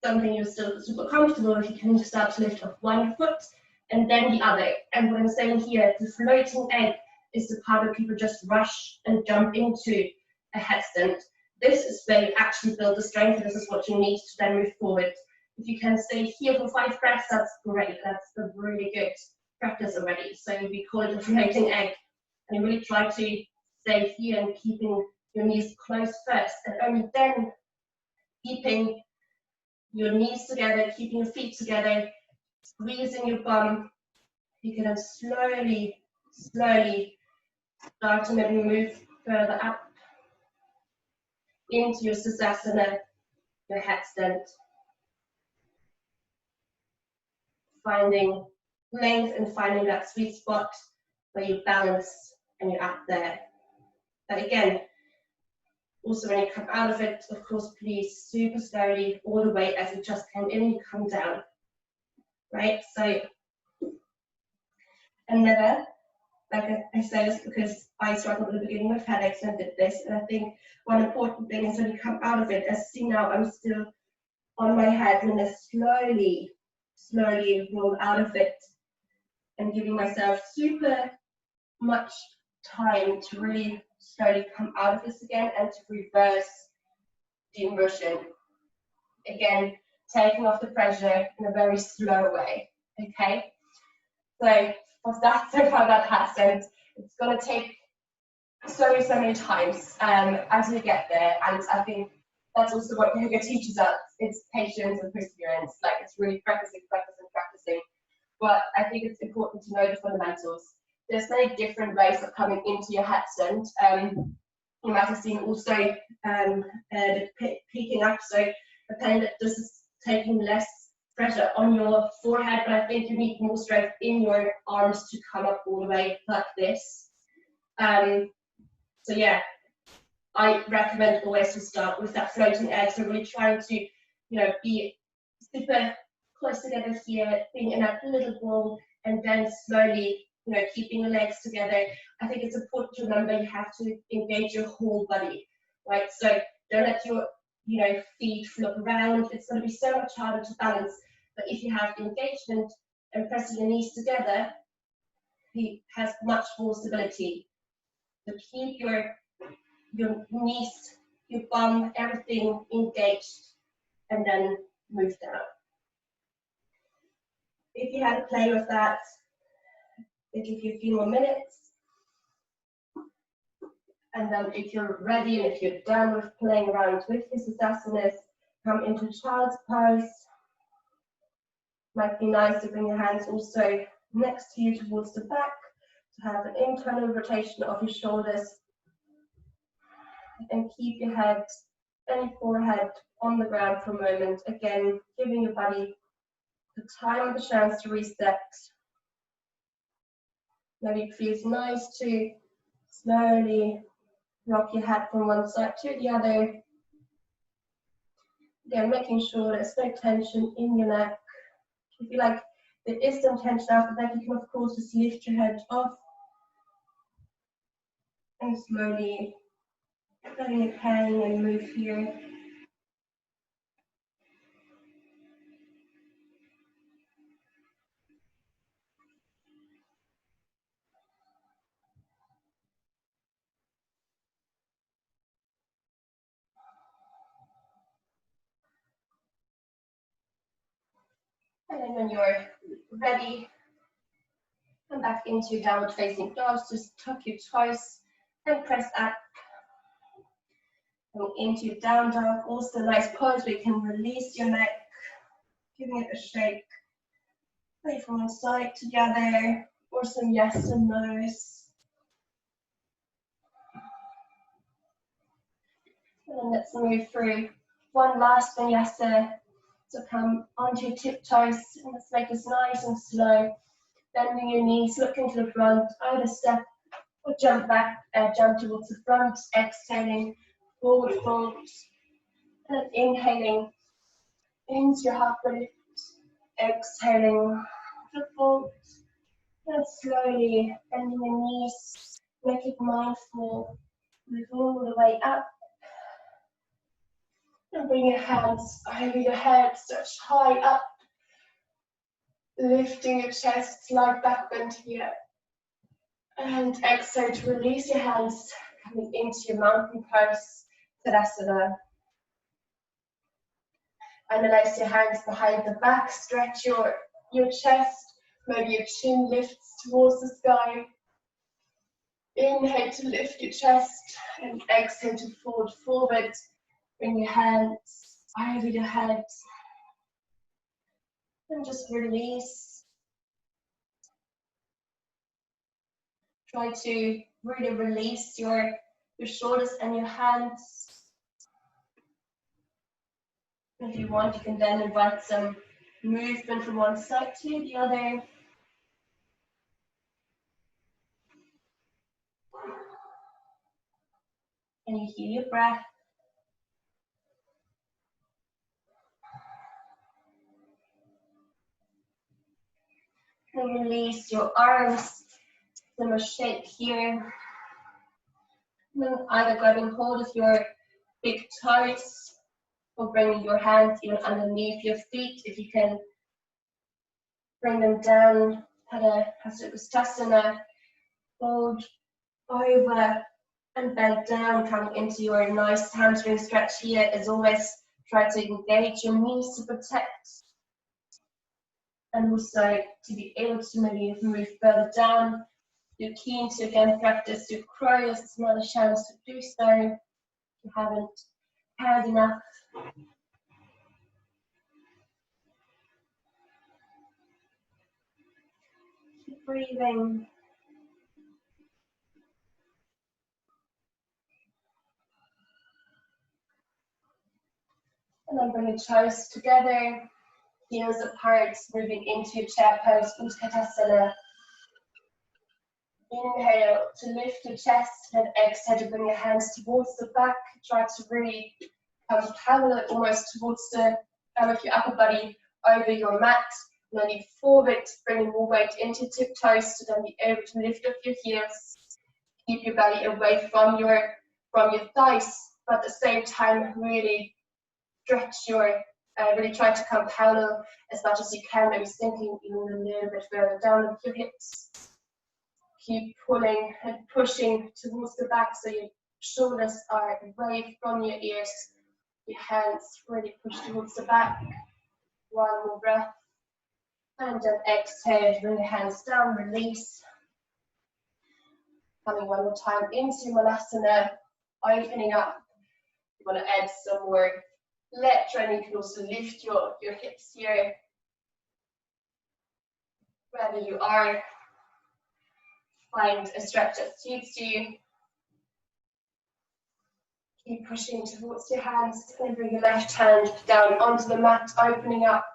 something you're still super comfortable with, you can start to lift off one foot and then the other. And what I'm saying here, the floating egg is the part where people just rush and jump into a headstand. This is where you actually build the strength, and this is what you need to then move forward. If you can stay here for 5 breaths, that's great. That's a really good practice already. So we call it a floating egg. And you really try to stay here and keeping your knees close first, and only then keeping your knees together, keeping your feet together, squeezing your bum. You can then slowly start to maybe move further up into your Sukhasana, your headstand. Finding length and finding that sweet spot where you balance and you're up there. But again, also when you come out of it, of course, please super slowly, all the way as you just came in, you come down. Right? So, and never, like I say this because I struggled at the beginning with headaches and I did this, and I think one important thing is when you come out of it, as see now, I'm still on my head, and then slowly roll out of it and giving myself super much time to really slowly come out of this again and to reverse the immersion. Again, taking off the pressure in a very slow way, okay? So that's how that happens. It's going to take so many times until you get there, and I think that's also what yoga teaches us. It's patience and perseverance. Like, it's really practicing. But I think it's important to know the fundamentals. There's many different ways of coming into your headstand. You might have seen also the peeking up. So depending that this is taking less pressure on your forehead, but I think you need more strength in your arms to come up all the way like this. So yeah, I recommend always to start with that floating egg. So really trying to, be super close together here, being in that little ball, and then slowly, keeping the legs together. I think it's important to remember you have to engage your whole body, right? So don't let your, feet flop around. It's going to be so much harder to balance. But if you have the engagement and pressing your knees together, it has much more stability. So keep your knees, your bum, everything engaged, and then move down. If you had to play with that, it'll give you a few more minutes. And then if you're ready and if you're done with playing around with your Sukhasanas, come into child's pose. Might be nice to bring your hands also next to you towards the back to have an internal rotation of your shoulders. And keep your head and your forehead on the ground for a moment. Again, giving your body the time and the chance to reset. Maybe it feels nice to slowly rock your head from one side to the other. Again, making sure there's no tension in your neck. If you feel like there is some tension after that, you can of course just lift your head off and slowly letting it hang and move here. And then when you're ready, come back into your downward facing dog. Just tuck your toes and press up. And into your down dog. Also a nice pose where you can release your neck, giving it a shake. Play from one side to the other, or some yes and no's. And then let's move through one last vinyasa. So come onto your tiptoes, and let's make this nice and slow. Bending your knees, looking to the front, either step or jump back, jump towards the front, exhaling, forward fold, and then inhaling into your half lift, exhaling to fold, and slowly bending your knees, make it mindful, move all the way up, and bring your hands over your head, stretch high up, lifting your chest, slide back bend here. And exhale to release your hands, coming into your mountain pose, Tadasana. And place your hands behind the back, stretch your chest, maybe your chin lifts towards the sky. Inhale to lift your chest, and exhale to fold forward. Bring your hands over your head. And just release. Try to really release your shoulders and your hands. If you want, you can then invite some movement from one side to the other. And you hear your breath. And release your arms, similar shape here. And then either grabbing hold of your big toes or bringing your hands even underneath your feet. If you can bring them down, Hastasana, fold over and bend down, coming into your nice hamstring stretch here. As always, try to engage your knees to protect. And also to be able to maybe move further down. You're keen to again practice your crow, this is another chance to do so. If you haven't had enough. Keep breathing. And then bring your toes together, heels apart, moving into chair pose, Utkatasana. Inhale to lift your chest, and exhale to bring your hands towards the back. Try to really come parallel almost towards the of your upper body over your mat. And then you forward, bringing more weight into tiptoes to then be able to lift up your heels. Keep your belly away from your thighs, but at the same time really stretch your, really try to come parallel as much as you can, maybe sinking even a little bit further down with your hips. Keep pulling and pushing towards the back so your shoulders are away from your ears. Your hands really push towards the back. One more breath. And then exhale, bring your hands down, release. Coming one more time into Malasana, opening up. You want to add some more leg training. You can also lift your hips here. Wherever you are, find a stretch that suits you. Keep pushing towards your hands and bring your left hand down onto the mat, opening up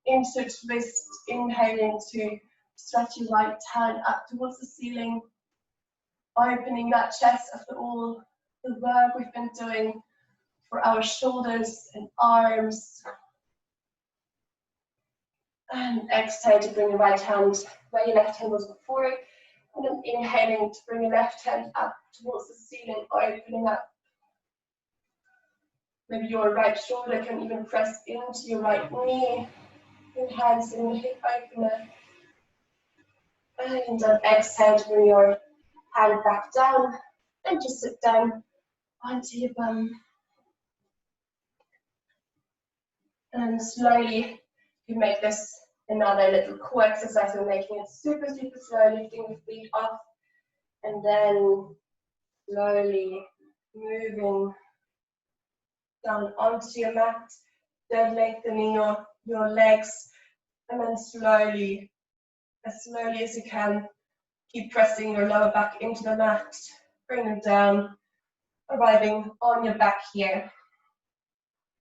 into a twist, inhaling to stretch your right hand up towards the ceiling, opening that chest after all the work we've been doing for our shoulders and arms. And exhale to bring your right hand where your left hand was before, and then inhaling to bring your left hand up towards the ceiling, opening up. Maybe your right shoulder can even press into your right knee. Your hands in the hip opener. And then exhale to bring your hand back down and just sit down onto your bum. And slowly you make this another little core exercise. We're making it super, super slow, lifting the feet off. And then slowly moving down onto your mat, then lengthening your legs, and then slowly as you can, keep pressing your lower back into the mat, bring them down, arriving on your back here.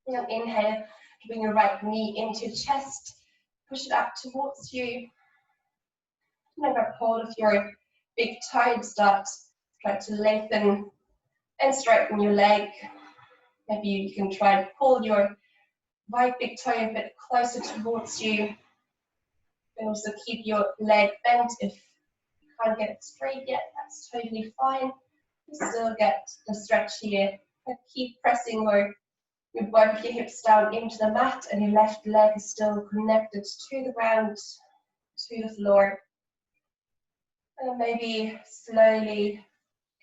And then inhale, bring your right knee into your chest, push it up towards you. And then grab hold of your big toe and start try to lengthen and straighten your leg. Maybe you can try and pull your right big toe a bit closer towards you. And also keep your leg bent. If you can't get it straight yet, that's totally fine. You still get the stretch here. And keep pressing your both of your hips down into the mat, and your left leg is still connected to the ground, to the floor. And maybe slowly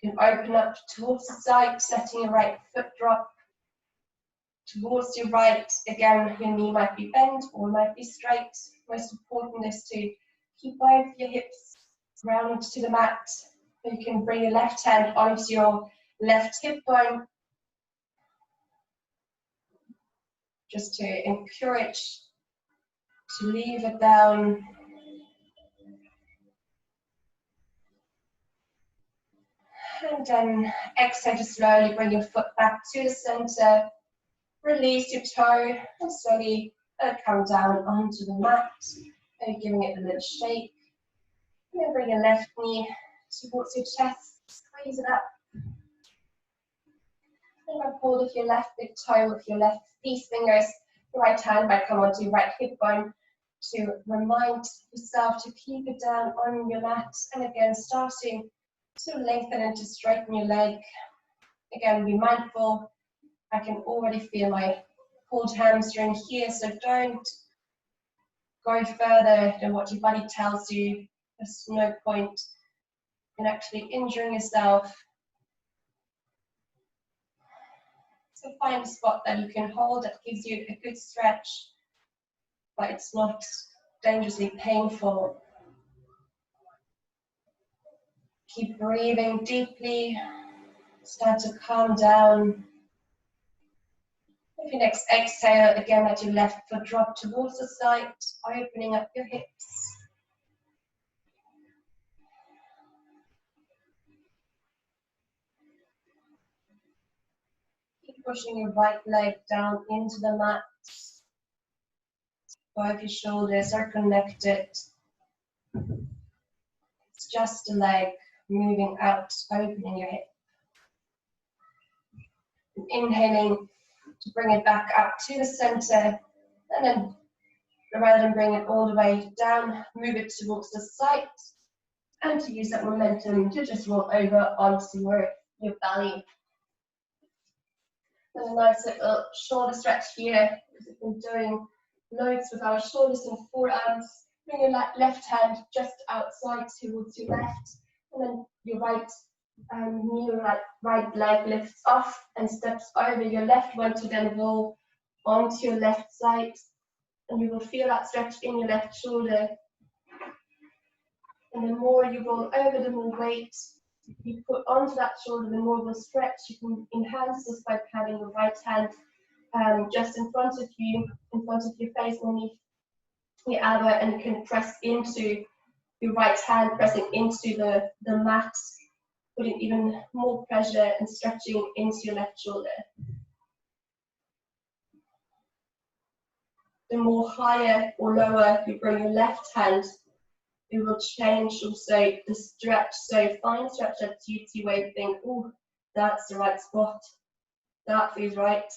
you can open up towards the side, letting your right foot drop towards your right. Again, your knee might be bent or might be straight. Most important is to keep both your hips round to the mat. You can bring your left hand onto your left hip bone, just to encourage to leave it down. And then exhale to slowly bring your foot back to the center. Release your toe and slowly come down onto the mat. And giving it a little shake. And then bring your left knee towards your chest. Squeeze it up. And grab hold of your left big toe with your left these fingers. The right hand might come onto your right hip bone to remind yourself to keep it down on your mat. And again, starting to lengthen and to straighten your leg. Again, be mindful. I can already feel my pulled hamstring here, so don't go further than what your body tells you. There's no point in actually injuring yourself. So find a spot that you can hold that gives you a good stretch, but it's not dangerously painful. Keep breathing deeply. Start to calm down. With your next exhale, again, let your left foot drop towards the side, opening up your hips. Keep pushing your right leg down into the mat. Both your shoulders are connected. It's just a leg moving out, opening your hip. And inhaling to bring it back up to the center, and then rather than bring it all the way down, move it towards the side, and to use that momentum to just roll over onto your belly. And a nice little shoulder stretch here, because we've been doing loads with our shoulders and forearms. Bring your left hand just outside towards your left, and then your right knee, right leg lifts off and steps over your left one to then roll onto your left side. And you will feel that stretch in your left shoulder. And the more you roll over, the more weight you put onto that shoulder, the more will stretch. You can enhance this by having your right hand just in front of you, in front of your face, underneath your elbow, and you can press into your right hand, pressing into the mat, putting even more pressure and stretching into your left shoulder. The more higher or lower you bring your left hand, it will change also the stretch. So find a stretch that suits you, where you think, oh, that's the right spot. That feels right.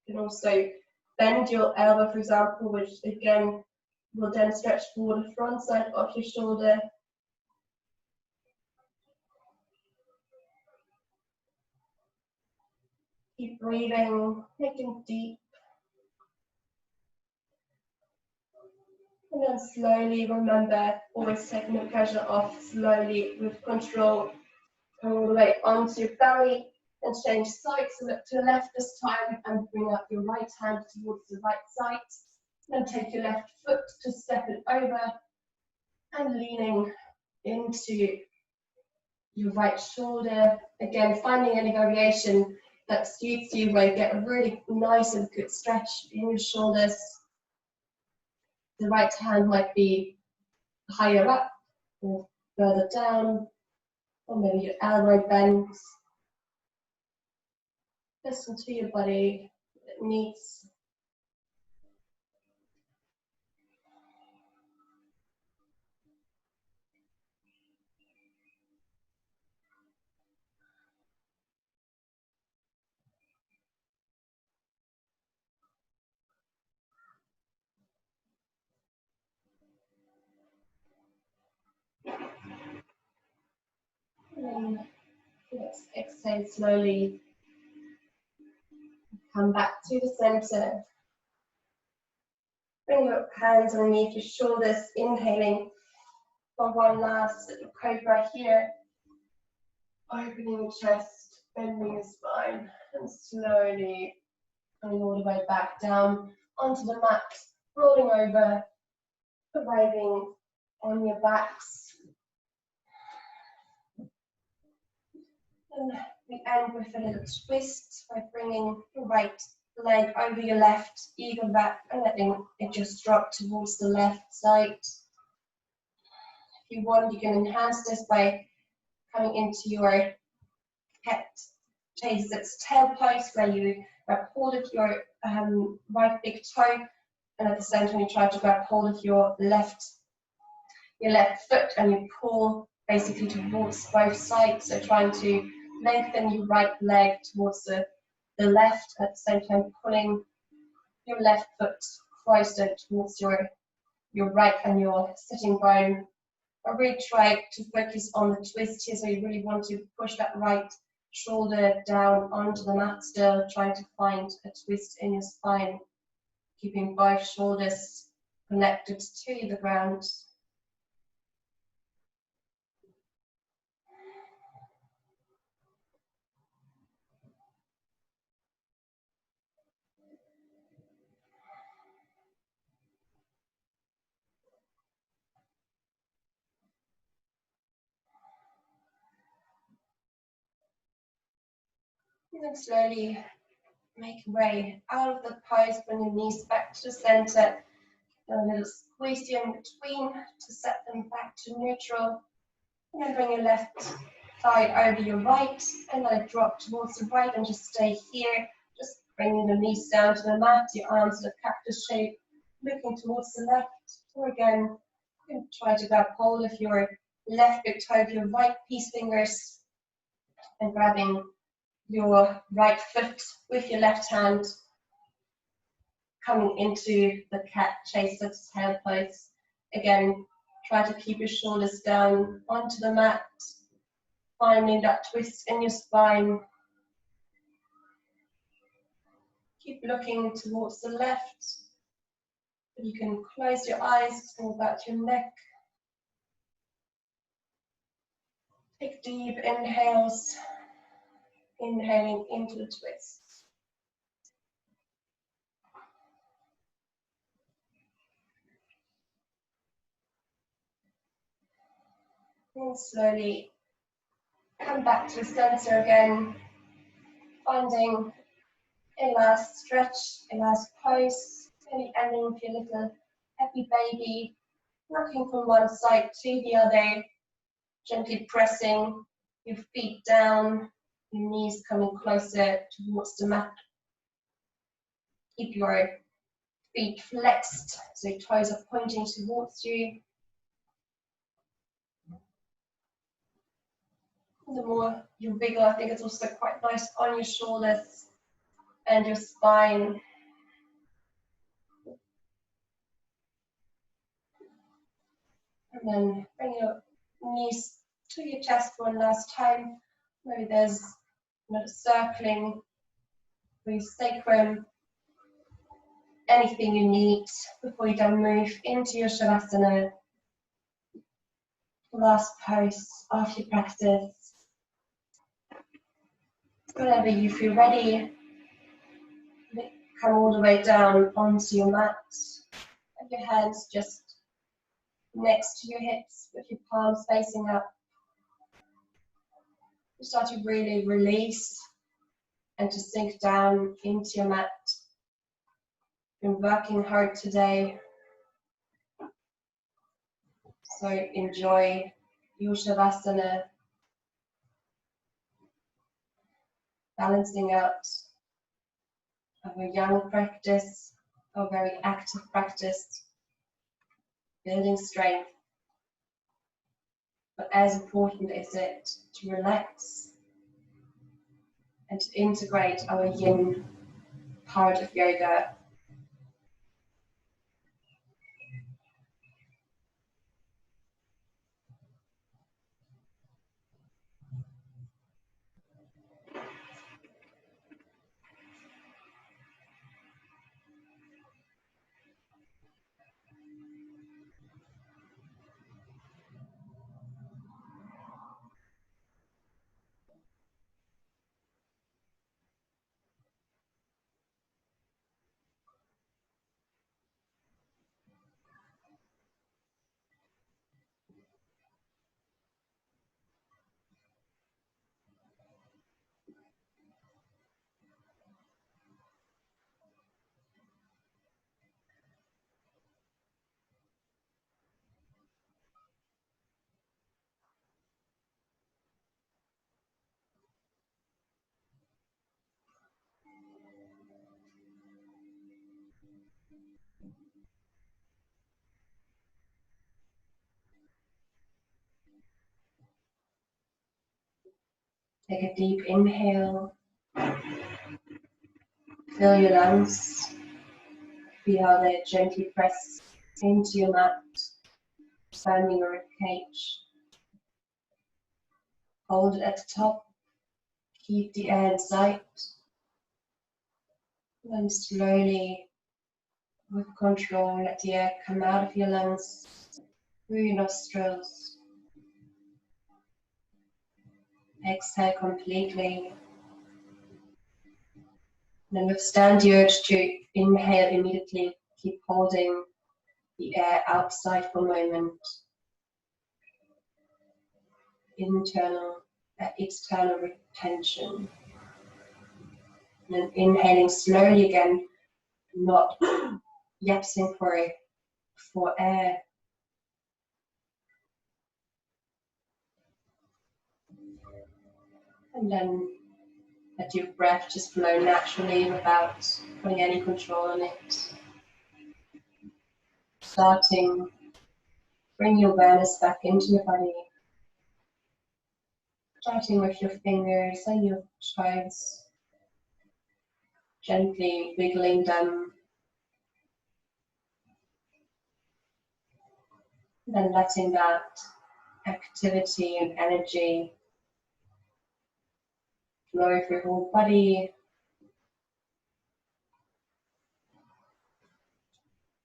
You can also bend your elbow, for example, which again will then stretch forward the front side of your shoulder. Keep breathing, taking deep. And then slowly remember, always taking the pressure off, slowly with control. Come all the way onto your belly and change sides. So look to the left this time and bring up your right hand towards the right side. Then take your left foot to step it over and leaning into your right shoulder. Again, finding any variation that suits you, where you get a really nice and good stretch in your shoulders. The right hand might be higher up or further down, or maybe your elbow bends. Listen to your body, it needs. then let's exhale slowly. Come back to the center. Bring your hands underneath your shoulders, inhaling for one last little cobra here. Opening the chest, bending the spine, and slowly coming all the way back down onto the mat, rolling over, arriving on your backs. And we end with a little twist by bringing your right leg over your left, eagle back, and letting it just drop towards the left side. If you want, you can enhance this by coming into your head chases tail pose, where you grab hold of your right big toe, and at the same time you try to grab hold of your left foot, and you pull basically towards both sides, so trying to lengthen your right leg towards the left, at the same time pulling your left foot closer towards your right and your sitting bone. I really try to focus on the twist here, so you really want to push that right shoulder down onto the mat still, trying to find a twist in your spine, keeping both shoulders connected to the ground. And then slowly make your way out of the pose, bring your knees back to the center, and a little squeeze here in between to set them back to neutral. And then bring your left thigh over your right, and let it drop towards the right, and just stay here. Just bringing the knees down to the mat, your arms in a cactus shape, looking towards the left. Or again, you can try to grab hold of your left big toe of your right peace fingers, and grabbing your right foot with your left hand, coming into the cat chases tail pose. Again, try to keep your shoulders down onto the mat, finding that twist in your spine. Keep looking towards the left. You can close your eyes, smooth out your neck. Take deep inhales, inhaling into the twist. And slowly come back to the center again, finding a last stretch, a last pose, maybe ending with your little happy baby, rocking from one side to the other, gently pressing your feet down, your knees coming closer towards the mat. Keep your feet flexed, so your toes are pointing towards you. The more you wiggle, I think it's also quite nice on your shoulders and your spine. And then bring your knees to your chest one last time. Maybe there's a circling for your sacrum. Anything you need before you then move into your Shavasana. Last pose of your practice. Whenever you feel ready, come all the way down onto your mat. Have your hands just next to your hips with your palms facing up. You start to really release and to sink down into your mat. Been working hard today, so enjoy your Shavasana, balancing out a very young practice, a very active practice, building strength. But as important is it to relax and to integrate our yin part of yoga. Take a deep inhale. Fill your lungs. Feel how they gently press into your mat, expanding your rib cage. Hold it at the top. Keep the air in sight. Then slowly, with control, let the air come out of your lungs through your nostrils. Exhale completely. Then withstand the urge to inhale immediately. Keep holding the air outside for a moment. External retention. And then inhaling slowly again, not yapsing for air. And then let your breath just flow naturally without putting any control on it. Starting, bring your awareness back into your body. Starting with your fingers and your toes. Gently wiggling them. Then letting that activity and energy flow through your whole body.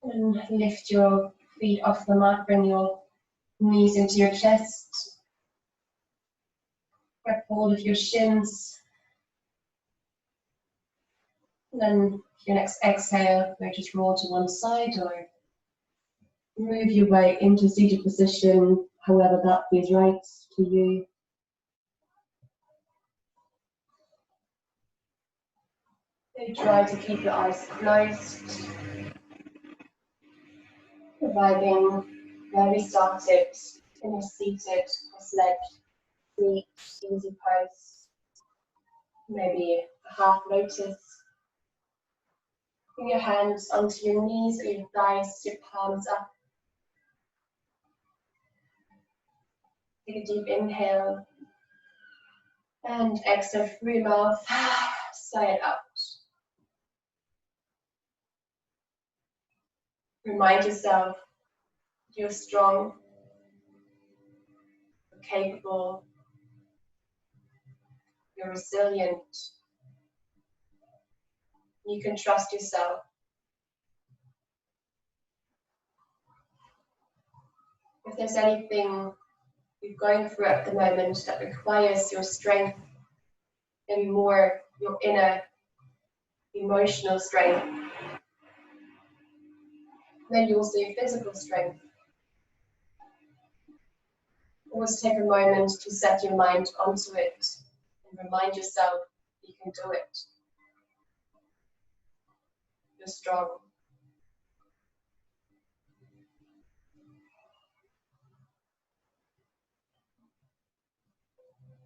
And lift your feet off the mat, bring your knees into your chest. Grab hold of your shins. And then your next exhale, you just roll to one side or move your way into seated position, however that feels right to you. So try to keep your eyes closed, providing where we started in a seated cross-legged, neat, easy pose. Maybe a half lotus. Bring your hands onto your knees or your thighs, your palms up. Take a deep inhale and exhale through your mouth. Sigh it out. Remind yourself you're strong, you're capable, you're resilient. You can trust yourself. If there's anything you're going through at the moment that requires your strength, maybe more your inner emotional strength, maybe also your physical strength, always take a moment to set your mind onto it and remind yourself you can do it. You're strong.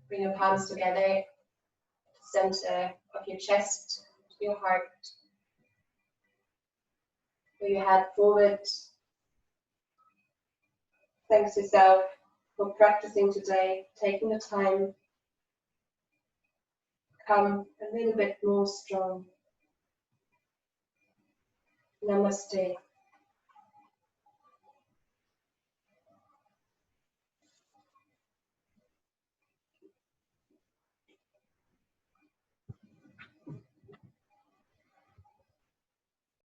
Bring your palms together, center of your chest to your heart. Put your head forward. Thanks yourself for practicing today, taking the time. Come a little bit more strong. Namaste.